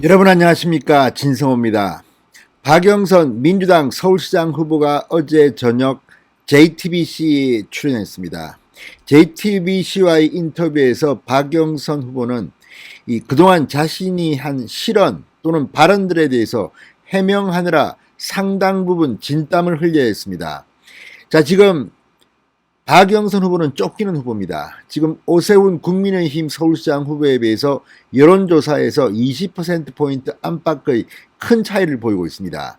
여러분 안녕하십니까, 진성호입니다. 박영선 민주당 서울시장 후보가 어제 저녁 JTBC에 출연했습니다. JTBC와의 인터뷰에서 박영선 후보는 그동안 자신이 한 실언 또는 발언들에 대해서 해명하느라 상당 부분 진땀을 흘려야 했습니다. 자, 지금 박영선 후보는 쫓기는 후보입니다. 지금 오세훈 국민의힘 서울시장 후보에 비해서 여론조사에서 20%포인트 안팎의 큰 차이를 보이고 있습니다.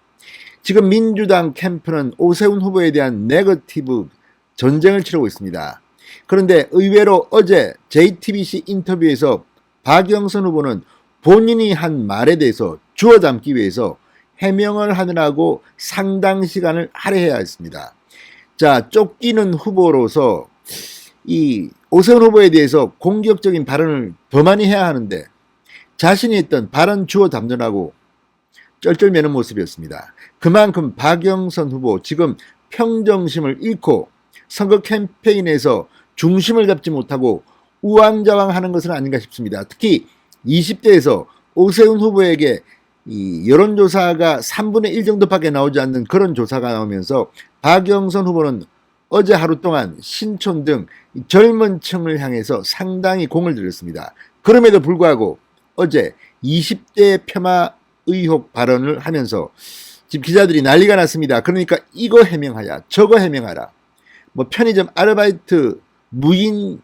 지금 민주당 캠프는 오세훈 후보에 대한 네거티브 전쟁을 치르고 있습니다. 그런데 의외로 어제 JTBC 인터뷰에서 박영선 후보는 본인이 한 말에 대해서 주워 담기 위해서 해명을 하느라고 상당 시간을 할애해야 했습니다. 자, 쫓기는 후보로서 이 오세훈 후보에 대해서 공격적인 발언을 더 많이 해야 하는데 자신이 했던 발언 주워 담느라고 쩔쩔매는 모습이었습니다. 그만큼 박영선 후보 지금 평정심을 잃고 선거 캠페인에서 중심을 잡지 못하고 우왕좌왕하는 것은 아닌가 싶습니다. 특히 20대에서 오세훈 후보에게 이 여론조사가 3분의 1 정도밖에 나오지 않는 그런 조사가 나오면서 박영선 후보는 어제 하루 동안 신촌 등 젊은 층을 향해서 상당히 공을 들였습니다. 그럼에도 불구하고 어제 20대 폄하 의혹 발언을 하면서 지금 기자들이 난리가 났습니다. 그러니까 이거 해명하야, 저거 해명하라. 뭐 편의점 아르바이트 무인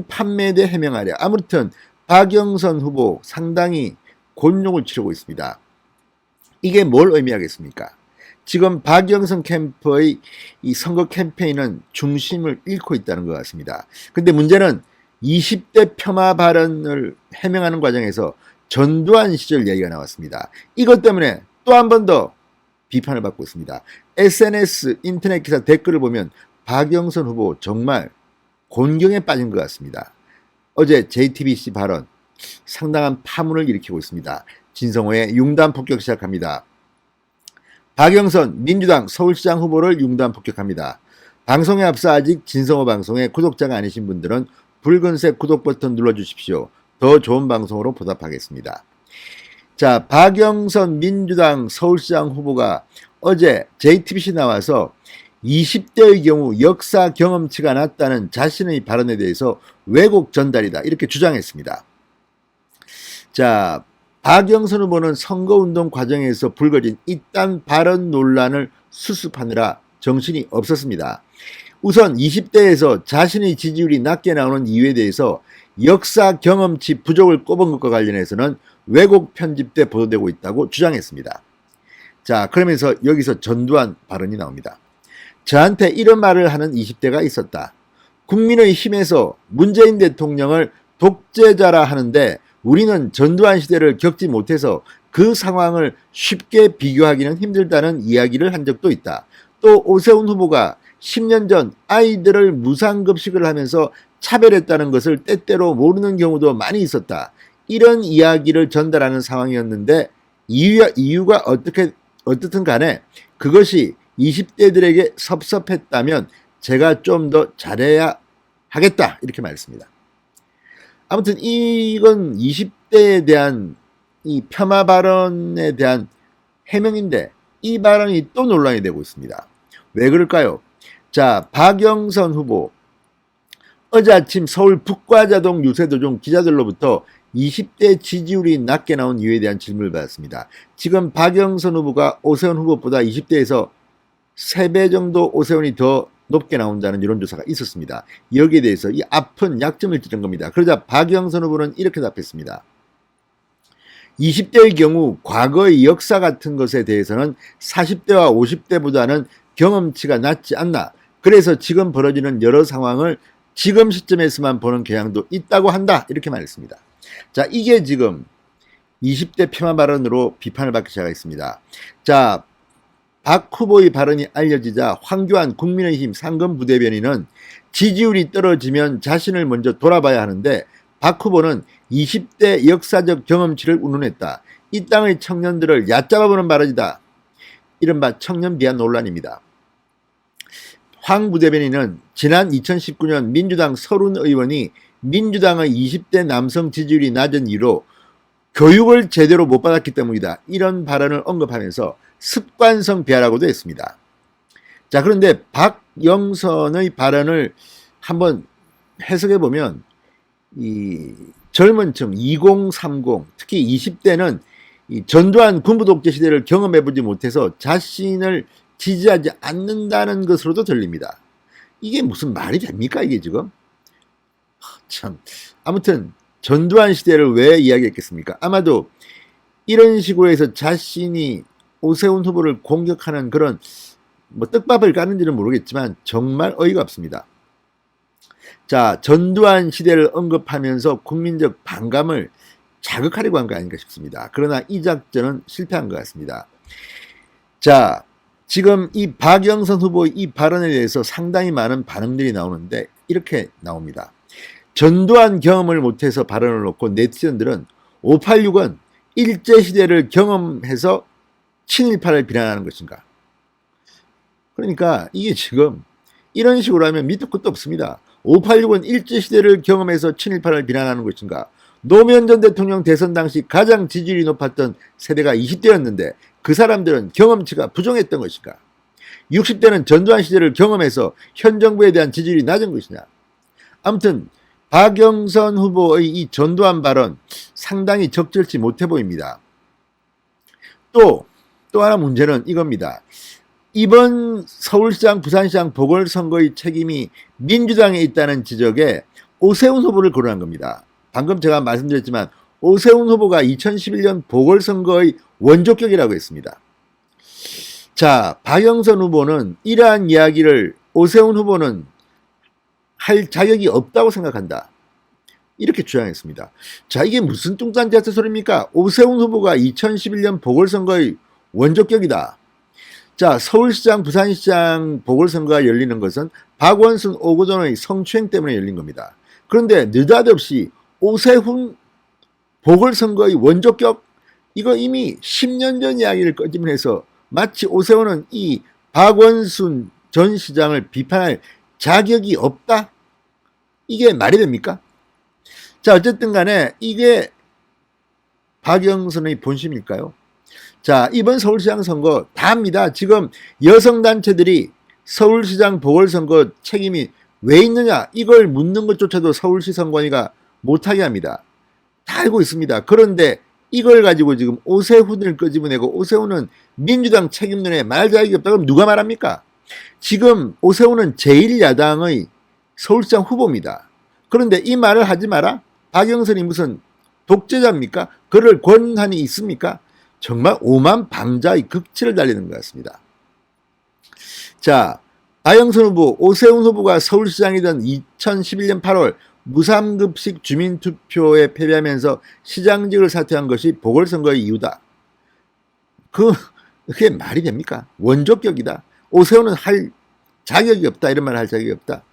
판매대 해명하랴. 아무튼 박영선 후보 상당히 곤욕을 치르고 있습니다. 이게 뭘 의미하겠습니까? 지금 박영선 캠프의 이 선거 캠페인은 중심을 잃고 있다는 것 같습니다. 근데 문제는 20대 폄하 발언을 해명하는 과정에서 전두환 시절 이야기가 나왔습니다. 이것 때문에 또 한 번 더 비판을 받고 있습니다. SNS 인터넷 기사 댓글을 보면 박영선 후보 정말 곤경에 빠진 것 같습니다. 어제 JTBC 발언 상당한 파문을 일으키고 있습니다. 진성호의 융단 폭격 시작합니다. 박영선 민주당 서울시장 후보를 융단 폭격합니다. 방송에 앞서 아직 진성호 방송의 구독자가 아니신 분들은 붉은색 구독 버튼 눌러주십시오. 더 좋은 방송으로 보답하겠습니다. 자, 박영선 민주당 서울시장 후보가 어제 JTBC 나와서 20대의 경우 역사 경험치가 낮다는 자신의 발언에 대해서 왜곡 전달이다 이렇게 주장했습니다. 자, 박영선 후보는 선거운동 과정에서 불거진 이딴 발언 논란을 수습하느라 정신이 없었습니다. 우선 20대에서 자신의 지지율이 낮게 나오는 이유에 대해서 역사 경험치 부족을 꼽은 것과 관련해서는 왜곡 편집돼 보도되고 있다고 주장했습니다. 자, 그러면서 여기서 전두환 발언이 나옵니다. 저한테 이런 말을 하는 20대가 있었다. 국민의힘에서 문재인 대통령을 독재자라 하는데 우리는 전두환 시대를 겪지 못해서 그 상황을 쉽게 비교하기는 힘들다는 이야기를 한 적도 있다. 또 오세훈 후보가 10년 전 아이들을 무상급식을 하면서 차별했다는 것을 때때로 모르는 경우도 많이 있었다. 이런 이야기를 전달하는 상황이었는데 이유가 어떻든 간에 그것이 20대들에게 섭섭했다면 제가 좀 더 잘해야 하겠다 이렇게 말했습니다. 아무튼 이건 20대에 대한 이 폄하 발언에 대한 해명인데 이 발언이 또 논란이 되고 있습니다. 왜 그럴까요? 자, 박영선 후보 어제 아침 서울 북과자동 유세도중 기자들로부터 20대 지지율이 낮게 나온 이유에 대한 질문을 받았습니다. 지금 박영선 후보가 오세훈 후보보다 20대에서 3배 정도 오세훈이 더 높게 나온다는 여론조사가 있었습니다. 여기에 대해서 이 아픈 약점을 찌른 겁니다. 그러자 박영선 후보는 이렇게 답했습니다. 20대의 경우 과거의 역사 같은 것에 대해서는 40대와 50대보다는 경험치가 낮지 않나. 그래서 지금 벌어지는 여러 상황을 지금 시점에서만 보는 경향도 있다고 한다. 이렇게 말했습니다. 자, 이게 지금 20대 폄하 발언으로 비판을 받기 시작했습니다. 자, 박 후보의 발언이 알려지자 황교안 국민의힘 상근 부대변인은 지지율이 떨어지면 자신을 먼저 돌아봐야 하는데 박 후보는 20대 역사적 경험치를 운운했다. 이 땅의 청년들을 얕잡아보는 발언이다. 이른바 청년 비하 논란입니다. 황 부대변인은 지난 2019년 민주당 서른 의원이 민주당의 20대 남성 지지율이 낮은 이유로 교육을 제대로 못 받았기 때문이다. 이런 발언을 언급하면서 습관성 비하라고도 했습니다. 자, 그런데 박영선의 발언을 한번 해석해 보면 이 젊은 층 2030, 특히 20대는 이 전두환 군부 독재 시대를 경험해 보지 못해서 자신을 지지하지 않는다는 것으로도 들립니다. 이게 무슨 말이 됩니까, 이게 지금? 참. 아무튼 전두환 시대를 왜 이야기했겠습니까? 아마도 이런 식으로 해서 자신이 오세훈 후보를 공격하는 그런 뭐 떡밥을 까는지는 모르겠지만 정말 어이가 없습니다. 자, 전두환 시대를 언급하면서 국민적 반감을 자극하려고 한 거 아닌가 싶습니다. 그러나 이 작전은 실패한 것 같습니다. 자, 지금 이 박영선 후보의 이 발언에 대해서 상당히 많은 반응들이 나오는데 이렇게 나옵니다. 전두환 경험을 못해서 발언을 놓고 네티즌들은 586은 일제시대를 경험해서 친일파를 비난하는 것인가. 그러니까 이게 지금 이런 식으로 하면 밑도 끝도 없습니다. 586은 일제시대를 경험해서 친일파를 비난하는 것인가. 노무현 전 대통령 대선 당시 가장 지지율이 높았던 세대가 20대였는데 그 사람들은 경험치가 부족했던 것인가. 60대는 전두환 시대를 경험해서 현 정부에 대한 지지율이 낮은 것이냐. 아무튼 박영선 후보의 이 전두환 발언 상당히 적절치 못해 보입니다. 또 하나 문제는 이겁니다. 이번 서울시장, 부산시장 보궐선거의 책임이 민주당에 있다는 지적에 오세훈 후보를 거론한 겁니다. 방금 제가 말씀드렸지만 오세훈 후보가 2011년 보궐선거의 원조격이라고 했습니다. 자, 박영선 후보는 이러한 이야기를 오세훈 후보는 할 자격이 없다고 생각한다. 이렇게 주장했습니다. 자, 이게 무슨 뚱딴지 같은 소리입니까? 오세훈 후보가 2011년 보궐선거의 원조격이다. 자, 서울시장, 부산시장 보궐선거가 열리는 것은 박원순, 오거돈의 성추행 때문에 열린 겁니다. 그런데 느닷없이 오세훈 보궐선거의 원조격, 이거 이미 10년 전 이야기를 꺼지면서 마치 오세훈은 이 박원순 전 시장을 비판할 자격이 없다? 이게 말이 됩니까? 자, 어쨌든 간에 이게 박영선의 본심일까요? 자, 이번 서울시장 선거 다 합니다. 지금 여성단체들이 서울시장 보궐선거 책임이 왜 있느냐 이걸 묻는 것조차도 서울시 선관위가 못하게 합니다. 다 알고 있습니다. 그런데 이걸 가지고 지금 오세훈을 끄집어내고 오세훈은 민주당 책임론에 말할 자격이 없다. 그럼 누가 말합니까? 지금 오세훈은 제1야당의 서울시장 후보입니다. 그런데 이 말을 하지 마라? 박영선이 무슨 독재자입니까? 그럴 권한이 있습니까? 정말 오만방자의 극치를 달리는 것 같습니다. 자, 박영선 후보, 오세훈 후보가 서울시장이던 2011년 8월 무상급식 주민투표에 패배하면서 시장직을 사퇴한 것이 보궐선거의 이유다. 그게 말이 됩니까? 원조격이다. 오세훈은 할 자격이 없다. 이런 말을 할 자격이 없다.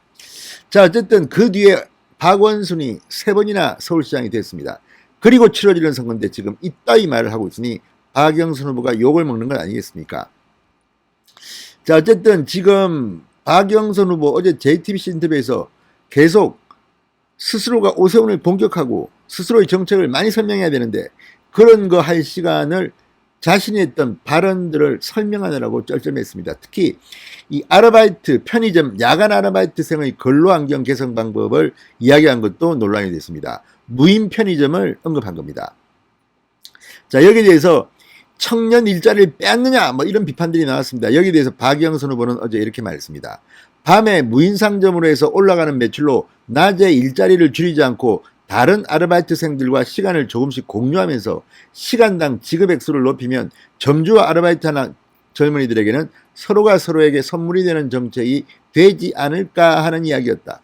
자, 어쨌든 그 뒤에 박원순이 3번이나 서울시장이 됐습니다. 그리고 치러지는 선거인데 지금 이따위 말을 하고 있으니 박영선 후보가 욕을 먹는 건 아니겠습니까? 자, 어쨌든 지금 박영선 후보 어제 JTBC 인터뷰에서 계속 스스로가 오세훈을 공격하고 스스로의 정책을 많이 설명해야 되는데 그런 거 할 시간을 자신이 했던 발언들을 설명하느라고 쩔쩔맸습니다. 특히 이 아르바이트, 편의점, 야간 아르바이트생의 근로환경 개선 방법을 이야기한 것도 논란이 됐습니다. 무임 편의점을 언급한 겁니다. 자, 여기에 대해서 청년 일자리를 빼앗느냐 뭐 이런 비판들이 나왔습니다. 여기에 대해서 박영선 후보는 어제 이렇게 말했습니다. 밤에 무인상점으로 해서 올라가는 매출로 낮에 일자리를 줄이지 않고 다른 아르바이트생들과 시간을 조금씩 공유하면서 시간당 지급액수를 높이면 점주와 아르바이트하는 젊은이들에게는 서로가 서로에게 선물이 되는 정책이 되지 않을까 하는 이야기였다.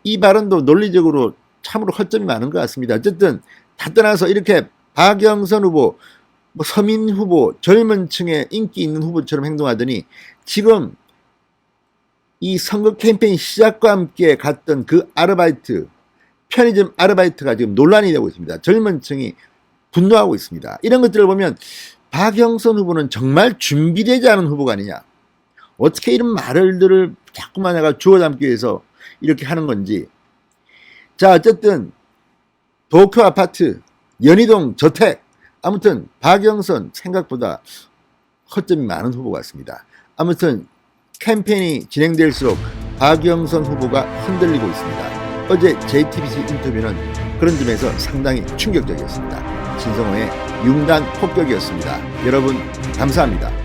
이 발언도 논리적으로 참으로 허점이 많은 것 같습니다. 어쨌든 다 떠나서 이렇게 박영선 후보, 서민 후보, 젊은 층에 인기 있는 후보처럼 행동하더니 지금 이 선거 캠페인 시작과 함께 갔던 그 아르바이트, 편의점 아르바이트가 지금 논란이 되고 있습니다. 젊은 층이 분노하고 있습니다. 이런 것들을 보면 박영선 후보는 정말 준비되지 않은 후보가 아니냐. 어떻게 이런 말들을 자꾸만 내가 주워 담기 위해서 이렇게 하는 건지. 자, 어쨌든 도쿄 아파트 연희동 저택. 아무튼 박영선 생각보다 허점이 많은 후보 같습니다. 아무튼 캠페인이 진행될수록 박영선 후보가 흔들리고 있습니다. 어제 JTBC 인터뷰는 그런 점에서 상당히 충격적이었습니다. 진성호의 융단 폭격이었습니다. 여러분 감사합니다.